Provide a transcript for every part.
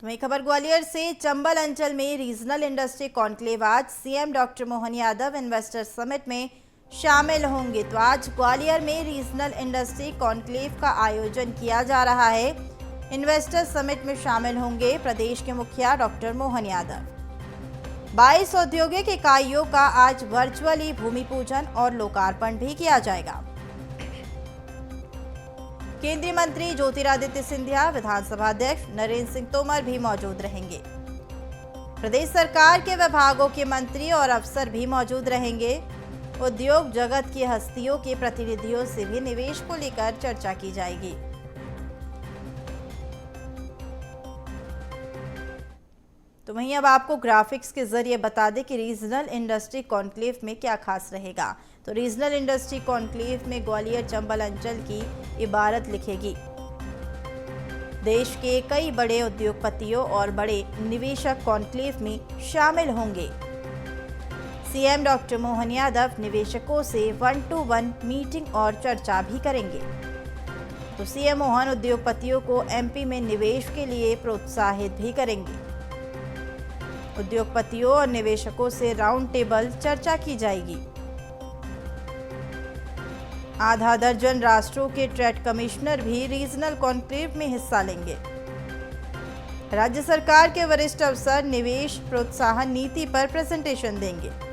वहीं खबर ग्वालियर से, चंबल अंचल में रीजनल इंडस्ट्री कॉन्क्लेव आज CM doctor Mohan Yadav investor summit में शामिल होंगे। तो आज ग्वालियर में रीजनल इंडस्ट्री कॉन्क्लेव का आयोजन किया जा रहा है। इन्वेस्टर समिट में शामिल होंगे प्रदेश के मुखिया डॉक्टर मोहन यादव। 22 औद्योगिक इकाइयों का आज वर्चुअली भूमि पूजन और लोकार्पण भी किया जाएगा। केंद्रीय मंत्री ज्योतिरादित्य सिंधिया, विधानसभा अध्यक्ष नरेंद्र सिंह तोमर भी मौजूद रहेंगे। प्रदेश सरकार के विभागों के मंत्री और अफसर भी मौजूद रहेंगे। उद्योग जगत की हस्तियों के प्रतिनिधियों से भी निवेश को लेकर चर्चा की जाएगी। तो वहीं अब आपको ग्राफिक्स के जरिए बता दें कि रीजनल इंडस्ट्री कॉन्क्लेव में क्या खास रहेगा। तो रीजनल इंडस्ट्री कॉन्क्लेव में ग्वालियर चंबल अंचल की इबारत लिखेगी। देश के कई बड़े उद्योगपतियों और बड़े निवेशक कॉन्क्लेव में शामिल होंगे। सीएम डॉक्टर मोहन यादव निवेशकों से 1-to-1 मीटिंग और चर्चा भी करेंगे। तो सीएम मोहन उद्योगपतियों को एमपी में निवेश के लिए प्रोत्साहित भी करेंगे। उद्योगपतियों और निवेशकों से राउंड टेबल चर्चा की जाएगी। आधा दर्जन राष्ट्रों के ट्रेड कमिश्नर भी रीजनल कॉन्क्लेव में हिस्सा लेंगे। राज्य सरकार के वरिष्ठ अफसर निवेश प्रोत्साहन नीति पर प्रेजेंटेशन देंगे।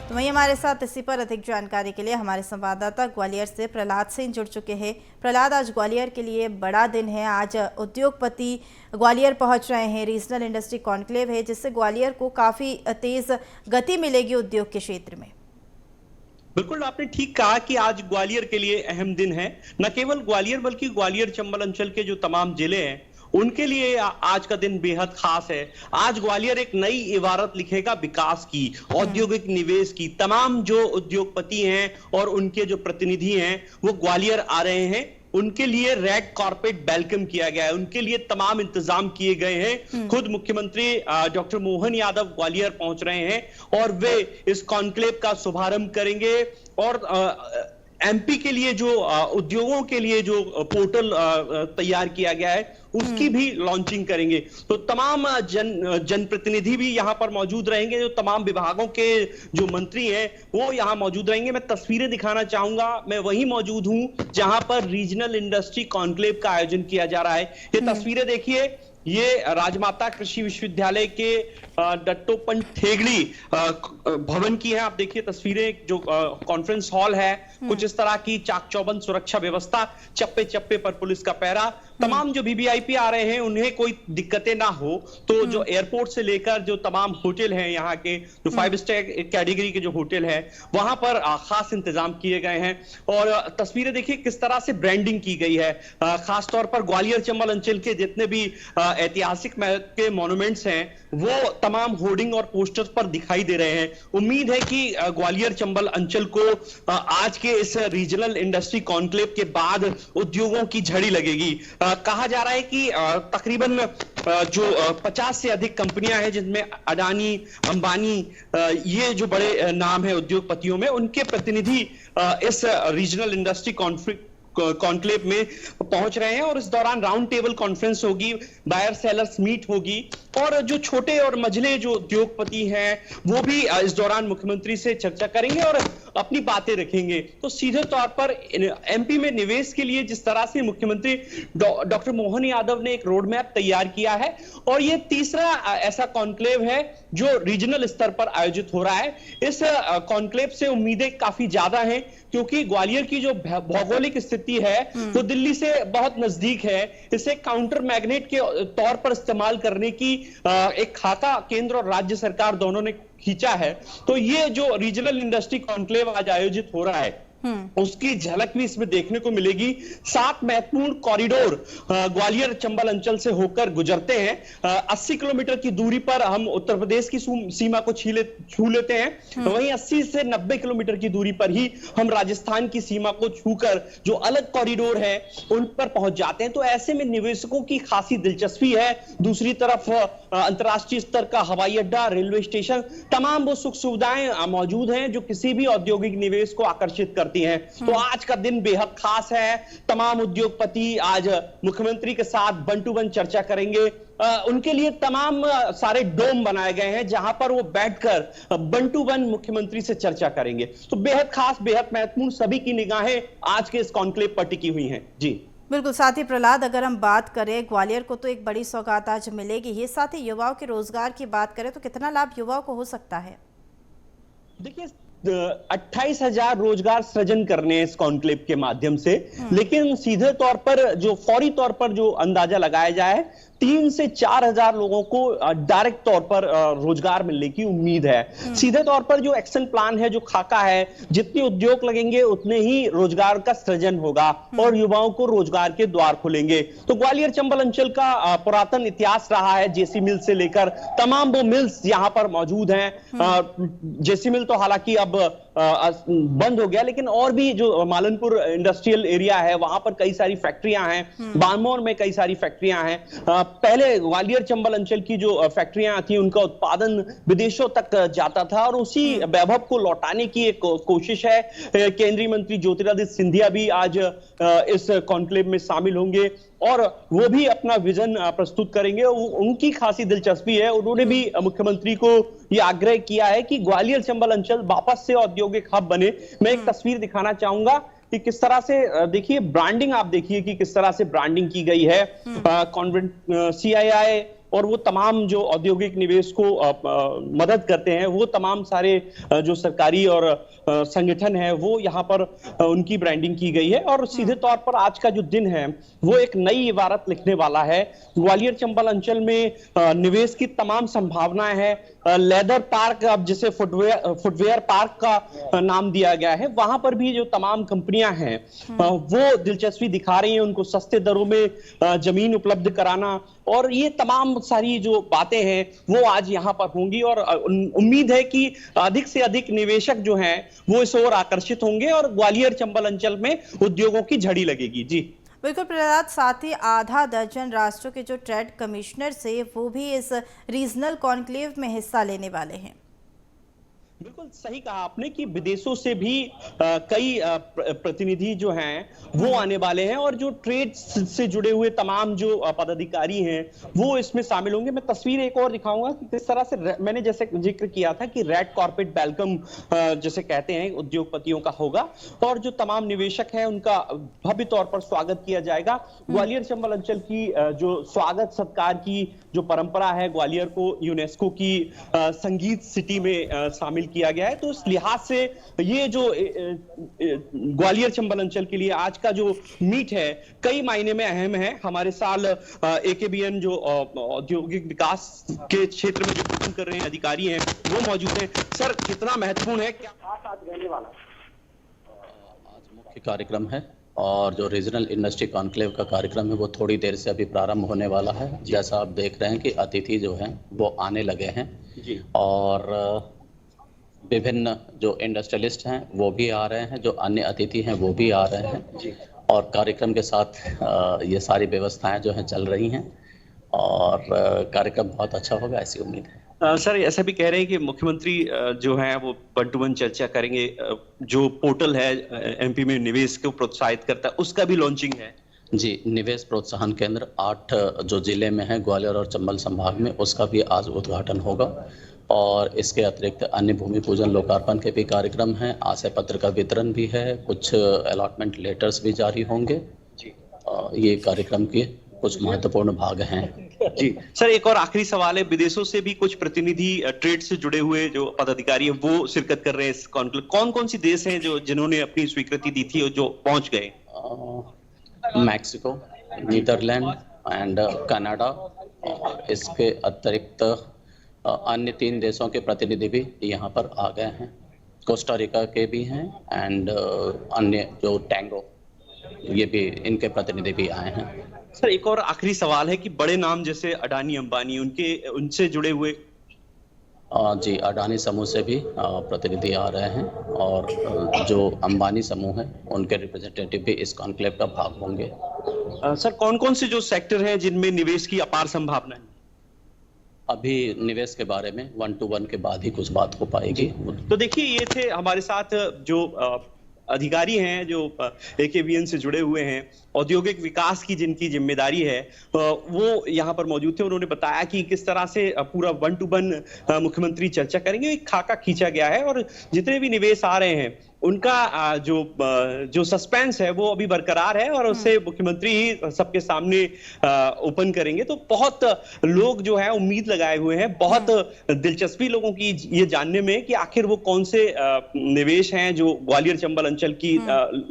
तो वहीं हमारे साथ इसी पर अधिक जानकारी के लिए हमारे संवाददाता ग्वालियर से प्रहलाद सिंह जुड़ चुके हैं। प्रहलाद, आज ग्वालियर के लिए बड़ा दिन है। आज उद्योगपति ग्वालियर पहुंच रहे हैं। रीजनल इंडस्ट्री कॉन्क्लेव है, जिससे ग्वालियर को काफी तेज गति मिलेगी उद्योग के क्षेत्र में। बिल्कुल, आपने ठीक कहा कि आज ग्वालियर के लिए अहम दिन है। न केवल ग्वालियर बल्कि ग्वालियर चंबल अंचल के जो तमाम जिले हैं उनके लिए आज का दिन बेहद खास है। आज ग्वालियर एक नई इबारत लिखेगा विकास की, औद्योगिक निवेश की। तमाम जो उद्योगपति हैं और उनके जो प्रतिनिधि हैं वो ग्वालियर आ रहे हैं। उनके लिए रेड कारपेट वेलकम किया गया है, उनके लिए तमाम इंतजाम किए गए हैं। खुद मुख्यमंत्री डॉक्टर मोहन यादव ग्वालियर पहुंच रहे हैं और वे इस कॉन्क्लेव का शुभारंभ करेंगे और एमपी के लिए जो उद्योगों के लिए जो पोर्टल तैयार किया गया है उसकी भी लॉन्चिंग करेंगे। तो तमाम जनप्रतिनिधि भी यहां पर मौजूद रहेंगे। जो तमाम विभागों के जो मंत्री हैं वो यहां मौजूद रहेंगे। मैं तस्वीरें दिखाना चाहूंगा, मैं वहीं मौजूद हूं जहां पर रीजनल इंडस्ट्री कॉन्क्लेव का आयोजन किया जा रहा है। ये तस्वीरें देखिए, ये राजमाता कृषि विश्वविद्यालय के दत्तोपंत ठेगड़ी भवन की है। आप देखिए तस्वीरें, जो कॉन्फ्रेंस हॉल है कुछ इस तरह की, चाक चौबंद सुरक्षा व्यवस्था, चप्पे चप्पे पर पुलिस का पहरा। तमाम जो वीवीआईपी आ रहे हैं उन्हें कोई दिक्कतें ना हो, तो जो एयरपोर्ट से लेकर जो तमाम होटल हैं यहाँ के, जो 5 स्टार कैटेगरी के जो होटल है वहां पर खास इंतजाम किए गए हैं। और तस्वीरें देखिए किस तरह से ब्रांडिंग की गई है। खासतौर पर ग्वालियर चंबल अंचल के जितने भी ऐतिहासिक के मॉन्यूमेंट्स हैं वो तमाम होर्डिंग और पोस्टर्स पर दिखाई दे रहे हैं। उम्मीद है कि ग्वालियर चंबल अंचल को आज के इस रीजनल इंडस्ट्री कॉन्क्लेव के बाद उद्योगों की झड़ी लगेगी। कहा जा रहा है कि तकरीबन जो 50 से अधिक कंपनियां हैं जिनमें अडानी, अंबानी, ये जो बड़े नाम है उद्योगपतियों में, उनके प्रतिनिधि इस रीजनल इंडस्ट्री कॉन्क्लेव में पहुंच रहे हैं। और इस दौरान राउंड टेबल कॉन्फ्रेंस होगी, बायर सेलर्स मीट होगी और जो छोटे और मझले जो उद्योगपति हैं वो भी इस दौरान मुख्यमंत्री से चर्चा करेंगे और अपनी बातें रखेंगे। तो सीधे तौर पर एमपी में निवेश के लिए जिस तरह से मुख्यमंत्री डॉक्टर मोहन यादव ने एक रोड मैप तैयार किया है, और ये तीसरा ऐसा कॉन्क्लेव है जो रीजनल स्तर पर आयोजित हो रहा है। इस कॉन्क्लेव से उम्मीदें काफी ज्यादा हैं क्योंकि ग्वालियर की जो भौगोलिक स्थिति है वो दिल्ली से बहुत नजदीक है। इसे काउंटर मैग्नेट के तौर पर इस्तेमाल करने की एक खाका केंद्र और राज्य सरकार दोनों ने खींचा है। तो ये जो रीजनल इंडस्ट्री कॉन्क्लेव आज आयोजित हो रहा है उसकी झलक भी इसमें देखने को मिलेगी। 7 महत्वपूर्ण कॉरिडोर ग्वालियर चंबल अंचल से होकर गुजरते हैं। 80 किलोमीटर की दूरी पर हम उत्तर प्रदेश की सीमा को छू लेते हैं, वहीं 80 से 90 किलोमीटर की दूरी पर ही हम राजस्थान की सीमा को छूकर जो अलग कॉरिडोर है उन पर पहुंच जाते हैं। तो ऐसे में निवेशकों की खासी दिलचस्पी है। दूसरी तरफ अंतर्राष्ट्रीय स्तर का हवाई अड्डा, रेलवे स्टेशन, तमाम वो सुख सुविधाएं मौजूद हैं जो किसी भी औद्योगिक निवेश को आकर्षित करते करती हैं। तो आज का दिन बेहद खास है। तमाम उद्योगपति आज मुख्यमंत्री के साथ वन टू वन चर्चा करेंगे। उनके लिए तमाम सारे डोम बनाए गए हैं जहां पर वो बैठकर वन टू वन मुख्यमंत्री से चर्चा करेंगे। तो बेहद खास, बेहद महत्वपूर्ण, सभी की निगाहें आज के इस कॉन्क्लेव पर टिकी हुई हैं। जी बिल्कुल। साथ ही प्रहलाद, अगर हम बात करें ग्वालियर को तो एक बड़ी सौगात आज मिलेगी ही, साथ ही युवाओं के रोजगार की बात करें तो कितना लाभ युवाओं को हो सकता है? देखिए, 28,000 रोजगार सृजन करने इस कॉन्क्लेव के माध्यम से, लेकिन सीधे तौर पर जो फौरी तौर पर जो अंदाजा लगाया जाए 3 से 4,000 लोगों को डायरेक्ट तौर पर रोजगार मिलने की उम्मीद है। सीधे तौर पर जो एक्शन प्लान है, जो खाका है, जितने उद्योग लगेंगे उतने ही रोजगार का सृजन होगा और युवाओं को रोजगार के द्वार खुलेंगे। तो ग्वालियर चंबल अंचल का पुरातन इतिहास रहा है। जेसी मिल से लेकर तमाम वो मिल्स यहाँ पर मौजूद हैं। जेसी मिल तो हालांकि अब बंद हो गया, लेकिन और भी जो मालनपुर इंडस्ट्रियल एरिया है वहां पर कई सारी फैक्ट्रियां हैं। बानमोर में कई सारी फैक्ट्रियां हैं। पहले ग्वालियर चंबल अंचल की जो फैक्ट्रियां थी उनका उत्पादन विदेशों तक जाता था और उसी वैभव को लौटाने की एक कोशिश है। केंद्रीय मंत्री ज्योतिरादित्य सिंधिया भी आज इस कॉन्क्लेव में शामिल होंगे और वो भी अपना विजन प्रस्तुत करेंगे। उनकी खासी दिलचस्पी है। उन्होंने भी मुख्यमंत्री को ये आग्रह किया है कि ग्वालियर चंबल अंचल वापस से औद्योगिक हब बने। मैं एक तस्वीर दिखाना चाहूंगा कि किस तरह से, देखिए ब्रांडिंग, आप देखिए कि किस तरह से ब्रांडिंग की गई है। कॉन्वेंट, CII और वो तमाम जो औद्योगिक निवेश को मदद करते हैं, वो तमाम सारे जो सरकारी और संगठन है वो यहाँ पर उनकी ब्रांडिंग की गई है। और सीधे तौर पर आज का जो दिन है वो एक नई इबारत लिखने वाला है। ग्वालियर चंबल अंचल में निवेश की तमाम संभावनाएं हैं। लेदर पार्क, अब जिसे फुटवेयर पार्क का नाम दिया गया है, वहां पर भी जो तमाम कंपनियां हैं वो दिलचस्पी दिखा रही हैं। उनको सस्ते दरों में जमीन उपलब्ध कराना और ये तमाम सारी जो बातें हैं वो आज यहाँ पर होंगी और उम्मीद है कि अधिक से अधिक निवेशक जो हैं वो इस ओर आकर्षित होंगे और ग्वालियर चंबल अंचल में उद्योगों की झड़ी लगेगी। जी बिल्कुल प्रहलाद, साथ ही आधा दर्जन राष्ट्रों के जो ट्रेड कमिश्नर से वो भी इस रीजनल कॉन्क्लेव में हिस्सा लेने वाले हैं। बिल्कुल सही कहा आपने कि विदेशों से भी कई प्रतिनिधि जो हैं वो आने वाले हैं और जो ट्रेड से जुड़े हुए तमाम जो पदाधिकारी हैं वो इसमें शामिल होंगे। मैं तस्वीर एक और दिखाऊंगा कि किस तरह से, मैंने जैसे जिक्र किया था कि रेड कॉर्पेट वेलकम जैसे कहते हैं उद्योगपतियों का होगा और जो तमाम निवेशक हैं उनका भव्य तौर पर स्वागत किया जाएगा। ग्वालियर चंबल अंचल की जो स्वागत सत्कार की जो परंपरा है, ग्वालियर को यूनेस्को की संगीत सिटी में शामिल किया गया है। तो इस लिहाज से ये जो ग्वालियर चंबल अंचल के लिए आज का जो मीट है कई मायने में अहम है। हमारे साल AKBN जो औद्योगिक विकास के क्षेत्र में जो काम कर रहे हैं अधिकारी हैं वो मौजूद हैं। सर, कितना महत्वपूर्ण है, क्या खास आज रहने वाला? आज मुख्य कार्यक्रम है और जो रीजनल इंडस्ट्री कॉन्क्लेव का कार्यक्रम है वो थोड़ी देर से अभी प्रारंभ होने वाला है। जैसा आप देख रहे हैं कि अतिथि जो हैं वो आने लगे हैं जी। और विभिन्न जो इंडस्ट्रियलिस्ट हैं वो भी आ रहे हैं, जो अन्य अतिथि हैं वो भी आ रहे हैं जी। और कार्यक्रम के साथ ये सारी व्यवस्थाएं जो हैं चल रही हैं और कार्यक्रम बहुत अच्छा होगा ऐसी उम्मीद है। सर, ऐसा भी कह रहे हैं कि मुख्यमंत्री जो है वो वन टू वन चर्चा करेंगे। जो पोर्टल है MP में निवेश को प्रोत्साहित करता है उसका भी लॉन्चिंग है। जी, निवेश प्रोत्साहन केंद्र 8 जो जिले में है ग्वालियर और चंबल संभाग में, उसका भी आज उद्घाटन होगा और इसके अतिरिक्त अन्य भूमि पूजन लोकार्पण के भी कार्यक्रम हैं। आशय पत्र का वितरण भी है, कुछ अलॉटमेंट लेटर्स भी जारी होंगे जी। ये कार्यक्रम के कुछ महत्वपूर्ण भाग हैं। जी सर, एक और आखिरी सवाल है। विदेशों से भी कुछ प्रतिनिधि ट्रेड से जुड़े हुए जो पदाधिकारी हैं वो शिरकत कर रहे हैं इस कॉन्क्लेव। कौन कौन सी देश हैं जो जिन्होंने अपनी स्वीकृति दी थी और जो पहुंच गए? Mexico, Netherlands and Canada. इसके अतिरिक्त अन्य 3 देशों के प्रतिनिधि भी यहाँ पर आ गए हैं। कोस्टा रिका के भी हैं एंड अन्य जो टैंगो, ये भी, इनके प्रतिनिधि भी आए हैं। सर, एक और आखिरी सवाल है कि बड़े नाम जैसे अडानी अंबानी उनसे जुड़े हुए? जी, अडानी समूह से भी प्रतिनिधि आ रहे हैं और जो अंबानी समूह है उनके रिप्रेजेंटेटिव भी इस कॉन्क्लेव का भाग होंगे। सर, कौन कौन से जो सेक्टर हैं जिनमें निवेश की अपार संभावना है? अभी निवेश के बारे में 1 to 1 के बाद ही कुछ बात हो पाएगी। तो देखिए, ये थे हमारे साथ जो अधिकारी हैं जो AKBN से जुड़े हुए हैं, औद्योगिक विकास की जिनकी जिम्मेदारी है, वो यहाँ पर मौजूद थे। उन्होंने बताया कि किस तरह से पूरा 1 to 1 मुख्यमंत्री चर्चा करेंगे। एक खाका खींचा गया है और जितने भी निवेश आ रहे हैं उनका जो सस्पेंस है वो अभी बरकरार है और उससे मुख्यमंत्री ही सबके सामने ओपन करेंगे। तो बहुत लोग जो है उम्मीद लगाए हुए हैं, बहुत दिलचस्पी लोगों की ये जानने में कि आखिर वो कौन से निवेश हैं जो ग्वालियर चंबल अंचल की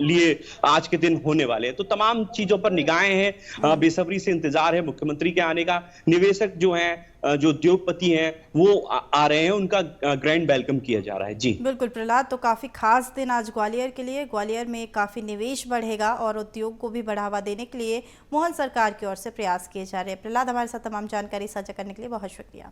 लिए आज के दिन होने वाले हैं। तो तमाम चीजों पर निगाहें हैं, बेसब्री से इंतजार है मुख्यमंत्री के आने का। निवेशक जो हैं, जो उद्योगपति हैं, वो आ रहे हैं, उनका ग्रैंड वेलकम किया जा रहा है। जी बिल्कुल प्रहलाद, तो काफ़ी खास दिन आज ग्वालियर के लिए। ग्वालियर में काफ़ी निवेश बढ़ेगा और उद्योग को भी बढ़ावा देने के लिए मोहन सरकार की ओर से प्रयास किए जा रहे हैं। प्रहलाद, हमारे साथ तमाम जानकारी साझा करने के लिए बहुत शुक्रिया।